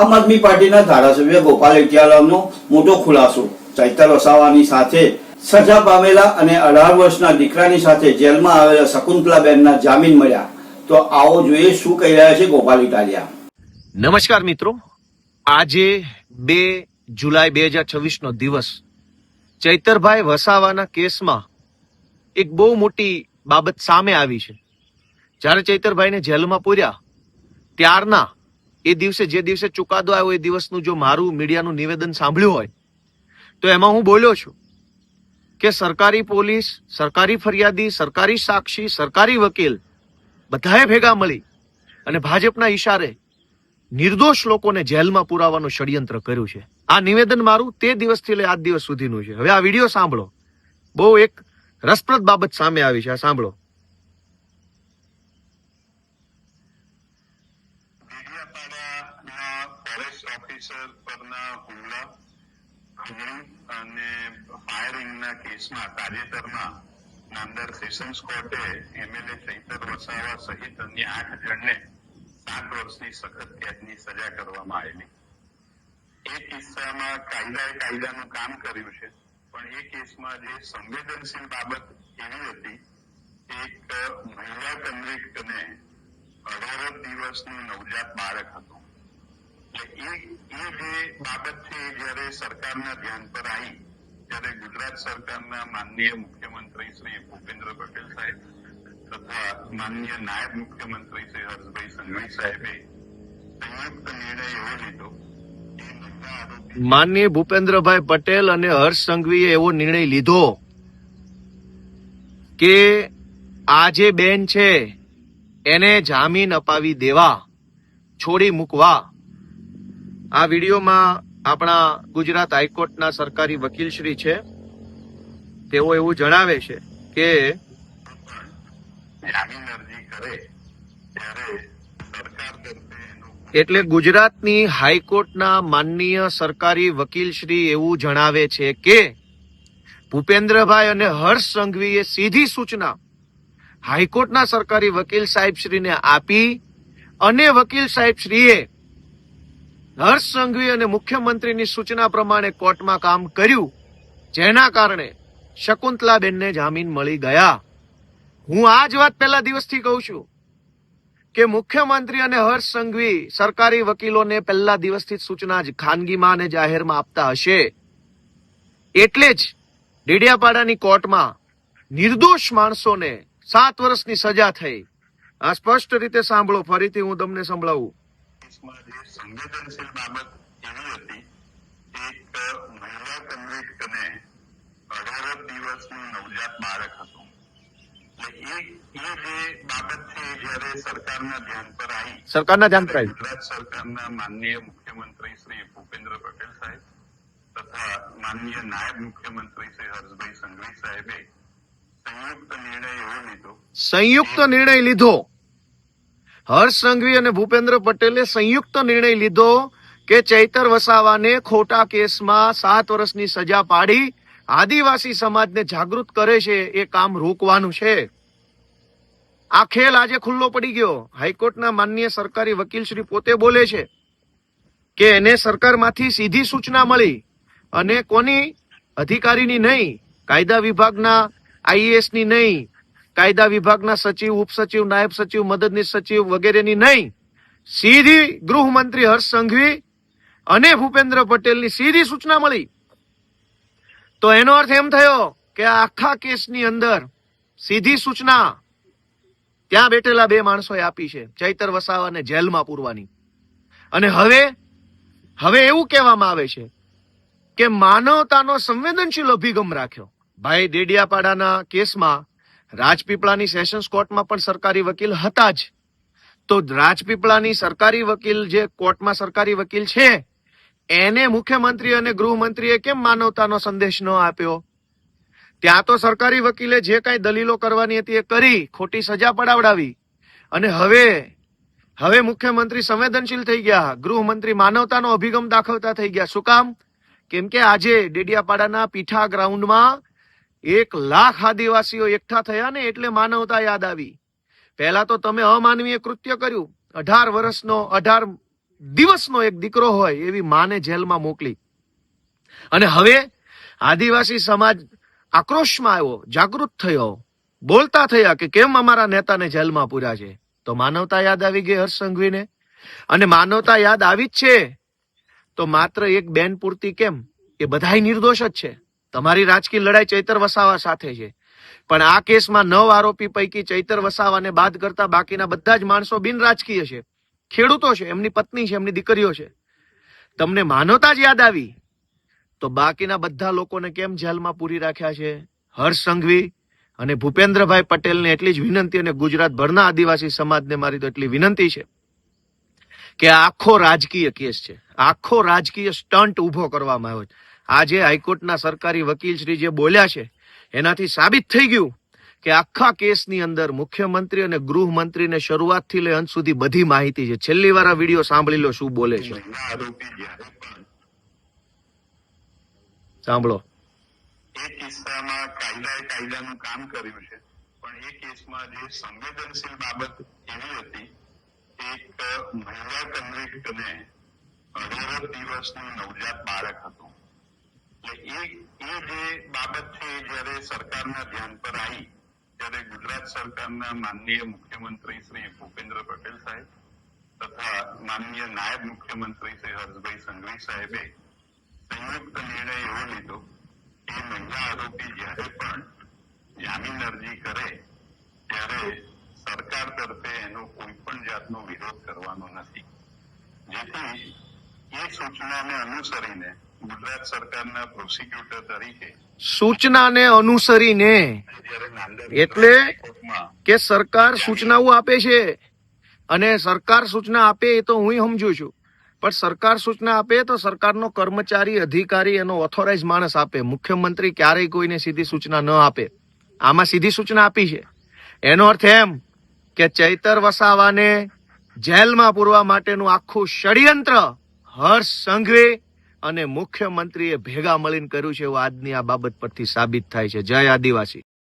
આમ આદમી પાર્ટીના ધારાસભ્ય ગોપાલ ઇટાલિયાનો મોટો ખુલાસો। ચૈતર વસાવાની સાથે સજા પામેલા અને 18 વર્ષના દીકરાની સાથે જેલમાં આવેલા શકુંતલાબેનના જામીન મળ્યા। તો આવો જોઈએ શું કહી રહ્યા છે ગોપાલ ઇટાલિયા। નમસ્કાર મિત્રો, આજે 2 જુલાઈ 2026 નો દિવસ ચૈતરભાઈ વસાવાના કેસમાં એક બહુ મોટી બાબત સામે આવી છે। જ્યારે ચૈતરભાઈને જેલમાં પૂર્યા ત્યારના એ દિવસે જે દિવસે ચુકાદો આવ્યો એ દિવસનું જો મારું મીડિયાનું નિવેદન સાંભળ્યું હોય તો એમાં હું બોલ્યો છું કે સરકારી પોલીસ, સરકારી ફરિયાદી, સરકારી સાક્ષી, સરકારી વકીલ બધાએ ભેગા મળી અને ભાજપના ઈશારે નિર્દોષ લોકોને જેલમાં પુરાવાનું ષડયંત્ર કર્યું છે। આ નિવેદન મારું તે દિવસથી લઈ આજ દિવસ સુધીનું છે। હવે આ વિડીયો સાંભળો, બહુ એક રસપ્રદ બાબત સામે આવી છે, આ સાંભળો। ફોરેસ્ટ ઓફિસર પરના હુમલા, ખંડણી અને ફાયરિંગના કેસમાં તાજેતરમાં નામદાર સેશન્સ કોર્ટે એમએલએ ચૈતર વસાવા સહિત અન્ય 8 જણને 7 વર્ષની સખત કેદની સજા કરવામાં આવેલી। એ કિસ્સામાં કાયદાનું કામ કર્યું છે, પણ એ કેસમાં જે સંવેદનશીલ બાબત એવી હતી, એક મહિલા કન્વિક્ટને 18 દિવસનું નવજાત બાળક હતું। એ જે બાબત છે જયારે સરકારના ધ્યાન પર આવી ત્યારે ગુજરાત સરકારના માનનીય મુખ્યમંત્રી શ્રી ભૂપેન્દ્ર પટેલ સાહેબ તથા માનનીય નાયબ મુખ્યમંત્રી શ્રી હર્ષભાઈ સંઘવી સાહેબે સંયુક્ત નિર્ણય એવો લીધો કે માનનીય ભૂપેન્દ્રભાઈ પટેલ અને હર્ષ સંઘવીએ એવો નિર્ણય લીધો કે આ જે બેન છે એને જામીન અપાવી દેવા, છોડી મૂકવા। આ વિડીયોમાં આપણા ગુજરાત હાઈકોર્ટના સરકારી વકીલ શ્રી છે, તેઓ એવું જણાવે છે કે જામીન અરજી કરે ત્યારે સરકાર તરફે એટલે ગુજરાતની હાઈકોર્ટના માનનીય સરકારી વકીલ શ્રી એવું જણાવે છે કે ભૂપેન્દ્રભાઈ અને હર્ષ સંઘવીએ સીધી સૂચના હાઈકોર્ટના સરકારી વકીલ સાહેબ શ્રીને આપી અને વકીલ સાહેબ શ્રીએ હર્ષ સંઘવી અને મુખ્યમંત્રીની સૂચના પ્રમાણે કોર્ટમાં કામ કર્યું, જેના કારણે શકુંતલાબેનને જામીન મળી ગયા। હું આ જ વાત પહેલા દિવસથી કહું છું કે મુખ્યમંત્રી અને હર્ષ સંઘવી સરકારી વકીલોને પહેલા દિવસથી સૂચના જ ખાનગીમાં અને જાહેરમાં આપતા હશે, એટલે જ ડેડિયાપાડાની કોર્ટમાં નિર્દોષ માણસોને 7 વર્ષની સજા થઈ। આ સ્પષ્ટ રીતે સાંભળો, ફરીથી હું તમને સંભળાવું। જે સંવેદનશીલ બાબત એવી હતી, એક મહિલા કન્વિક્ટને 18 દિવસનું નવજાત બાળક હતું। એટલે એ જે બાબત છે જયારે સરકારના ધ્યાન પર આવી ગુજરાત સરકારના માનનીય મુખ્યમંત્રી શ્રી ભૂપેન્દ્ર પટેલ સાહેબ તથા માનનીય નાયબ મુખ્યમંત્રી શ્રી હર્ષભાઈ સંઘવી સાહેબે સંયુક્ત નિર્ણય લીધો। હર્ષ સંઘવી અને ભૂપેન્દ્ર પટેલે સંયુક્ત નિર્ણય લીધો કે ચૈતર વસાવાને ખોટા કેસમાં 7 વર્ષની સજા પાડી આદિવાસી સમાજને જાગૃત કરે છે એ કામ રોકવાનું છે। આ ખેલ આજે ખુલ્લો પડી ગયો। હાઈકોર્ટના માનનીય સરકારી વકીલ શ્રી પોતે બોલે છે કે એને સરકારમાંથી સીધી સૂચના મળી અને કોની અધિકારીની નહીં, કાયદા વિભાગના આઈએએસ ની નહીં, કાયદા વિભાગના સચિવ, ઉપસચિવ, નાયબ સચિવ, મદદનીશ સચિવ વગેરેની નહીં, સીધી ગૃહમંત્રી હર્ષ સંઘવી અને ભૂપેન્દ્ર પટેલની સીધી સૂચના મળી। તો એનો અર્થ એમ થયો કે આ આખા કેસની અંદર સીધી સૂચના ત્યાં બેઠેલા 2 માણસોએ આપી છે, ચૈતર વસાવાને જેલમાં પૂરવાની। અને હવે એવું કહેવામાં આવે છે કે માનવતાનો સંવેદનશીલ અભિગમ રાખ્યો। ભાઈ, ડેડિયાપાડાના કેસમાં રાજપીપળાની સેશન્સ કોર્ટમાં પણ સરકારી વકીલ હતા જ, તો રાજપીપળાની સરકારી વકીલ જે કોર્ટમાં સરકારી વકીલ છે એને મુખ્યમંત્રી અને ગૃહમંત્રીએ કેમ માનવતાનો સંદેશ ન આપ્યો? ત્યાં તો સરકારી વકીલે જે કાંઈ દલીલો કરવાની હતી એ કરી, ખોટી સજા પડાવડાવી, અને હવે મુખ્યમંત્રી સંવેદનશીલ થઈ ગયા, ગૃહમંત્રી માનવતાનો અભિગમ દાખવતા થઈ ગયા। શું કામ? કેમ કે આજે ડેડિયાપાડાના પીઠા ગ્રાઉન્ડમાં 1 લાખ આદિવાસીઓ એકઠા થયા ને એટલે માનવતા યાદ આવી। પહેલા તો તમે અમાનવીય કૃત્ય કર્યું, 18 દિવસનો એક દીકરો હોય એવી માને જેલમાં મોકલી. અને હવે આદિવાસી સમાજ આક્રોશમાં આવ્યો, જાગૃત થયો, બોલતા થયા કે કેમ અમારા નેતાને જેલમાં પૂર્યા છે. તો માનવતા યાદ આવી ગઈ હર્ષ સંઘવીને. અને માનવતા યાદ આવી જ છે તો માત્ર એક બેન પૂરતી કેમ, એ બધાય નિર્દોષ જ છે. તમારી રાજકીય લડાઈ ચૈતર વસાવા સાથે છે, પણ આ કેસમાં 9 આરોપી પૈકી ચૈતર વસાવાને બાદ કરતા બાકીના બધા જ માણસો બિન રાજકીય છે, ખેડૂતો છે, એમની પત્ની છે, એમની દીકરીઓ છે. તમને માનવતા જ યાદ આવી તો બાકીના બધા લોકોને કેમ જેલમાં પૂરી રાખ્યા છે? હર્ષ સંઘવી અને ભૂપેન્દ્રભાઈ પટેલને એટલી જ વિનંતી, અને ગુજરાતભરના આદિવાસી સમાજને મારી તો એટલી વિનંતી છે કે આ આખો રાજકીય કેસ છે, આખો રાજકીય સ્ટન્ટ ઉભો કરવામાં આવ્યો છે. આજે હાઈકોર્ટના સરકારી વકીલ શ્રી જે બોલ્યા છે એનાથી સાબિત થઈ ગયું કે આખા કેસની અંદર મુખ્યમંત્રી અને ગૃહમંત્રીને શરૂઆતથી લઈ અંત સુધી બધી માહિતી છે. છેલ્લી વાર આ વિડીયો સાંભળી લો શું બોલે છે, મહિલા આરોપી જ્યારે પણ સાંભળો. એ કિસ્સામાં કાયદાનું કામ કર્યું છે, પણ એ કેસમાં જે સંવેદનશીલ બાબત એવી હતી, એક મહિલા કન્વિક્ટને 18 દિવસનું નવજાત બાળક હતું. એટલે એ જે બાબત છે એ જ્યારે સરકારના ધ્યાન પર આવી ત્યારે ગુજરાત સરકારના માનનીય મુખ્યમંત્રી શ્રી ભૂપેન્દ્ર પટેલ સાહેબ તથા માનનીય નાયબ મુખ્યમંત્રી શ્રી હર્ષભાઈ સંઘવી સાહેબે સંયુક્ત નિર્ણય એવો લીધો કે મહિલા આરોપી જ્યારે પણ જામીન અરજી કરે ત્યારે સરકાર તરફે એનો કોઈ પણ જાતનો વિરોધ કરવાનો નથી. જેથી એ સૂચનાને અનુસરીને ગુજરાત સરકારના પ્રોસિક્યુટર તરીકે સૂચનાને અનુસરીને જ્યારે નાંદર એટલે કોર્ટમાં કે સરકાર સૂચનાઓ આપે છે, અને સરકાર સૂચના આપે એ તો હું સમજુ છું, પણ સરકાર સૂચના આપે તો સરકારનો કર્મચારી, અધિકારી, એનો ઓથોરાઇઝ માણસ આપે. મુખ્યમંત્રી ક્યારેય કોઈને સીધી સૂચના ન આપે. આમાં સીધી સૂચના આપી છે. એનો અર્થ એમ કે ચૈતર વસાવાને જેલમાં પૂરવા માટેનું આખું ષડયંત્ર હર્ષ સંઘવી અને મુખ્યમંત્રીએ ભેગા મળીને કર્યું છે એવું આજની આ બાબત પરથી સાબિત થાય છે. જય આદિવાસી.